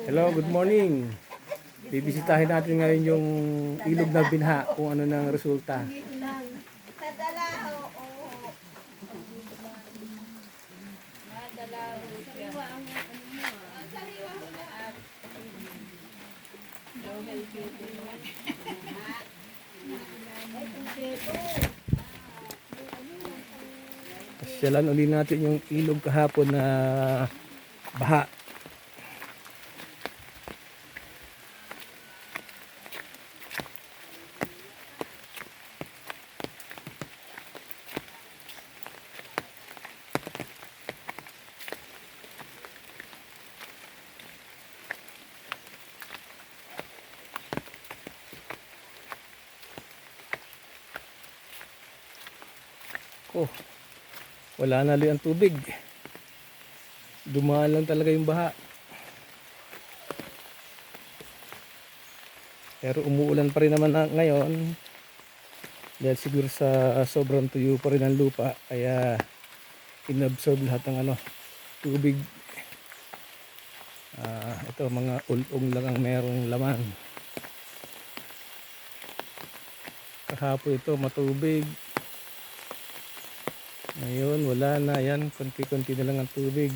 Hello, good morning. Bibisitahin natin ngayon yung ilog na binha kung ano nang resulta. Pasyalan uli natin yung ilog kahapon na baha. Oh, wala na ang tubig. Dumaan lang talaga yung baha. Pero umuulan pa rin naman ngayon. Dahil siguro sa sobrang tuyo pa rin ang lupa, kaya inabsorb lahat ng tubig. Ito mga ulong lang ang merong laman. Kahapon ito matubig. Ngayon wala na yan, konti-konti na lang ang tubig.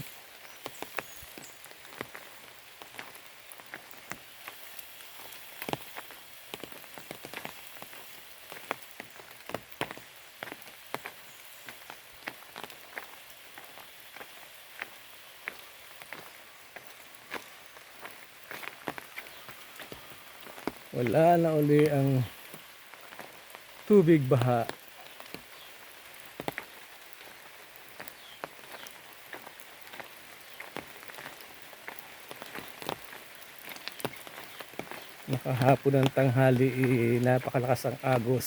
Wala na uli ang tubig baha. Nakahapon ng tanghali, napakalakas ang agos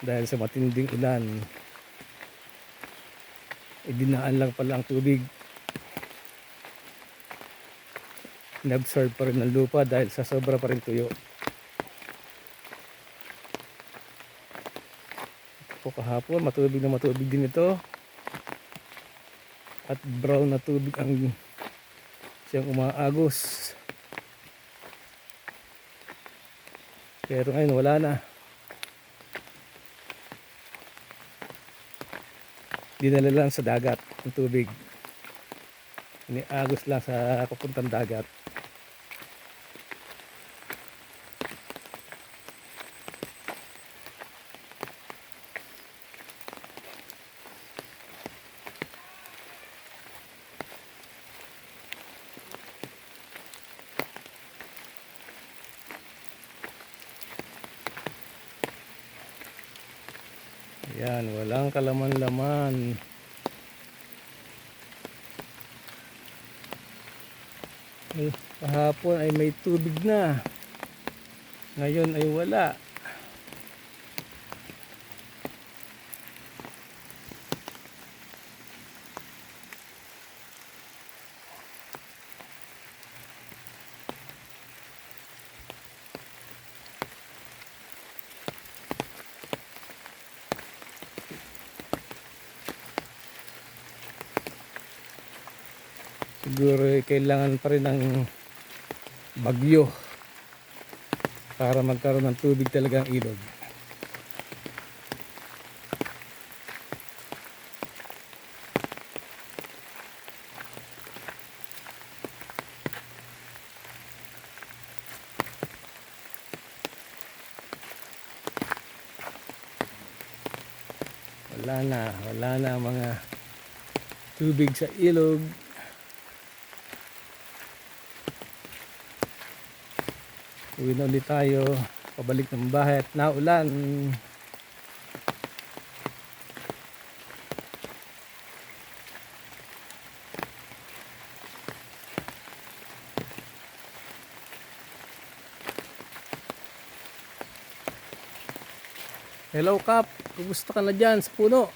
dahil sa matinding ulan. Dinaan lang pala ang tubig. Inabsorb pa rin ng lupa dahil sa sobra pa rin tuyo. Po kahapon matubig na matubig din ito. At brown na tubig ang siyang umaagos. Pero ngayon wala na. Dinala lang sa dagat ang tubig. Iniagos lang sa papuntang dagat. Yan, walang kalaman-laman. Kahapon ay may tubig na. Ngayon ay wala. Siguro kailangan pa rin ng bagyo para magkaroon ng tubig talaga ang ilog. Wala na mga tubig sa ilog. Uwi na ulit tayo, pabalik ng bahay at naulan. Hello Kap, kumusta ka na dyan sa puno?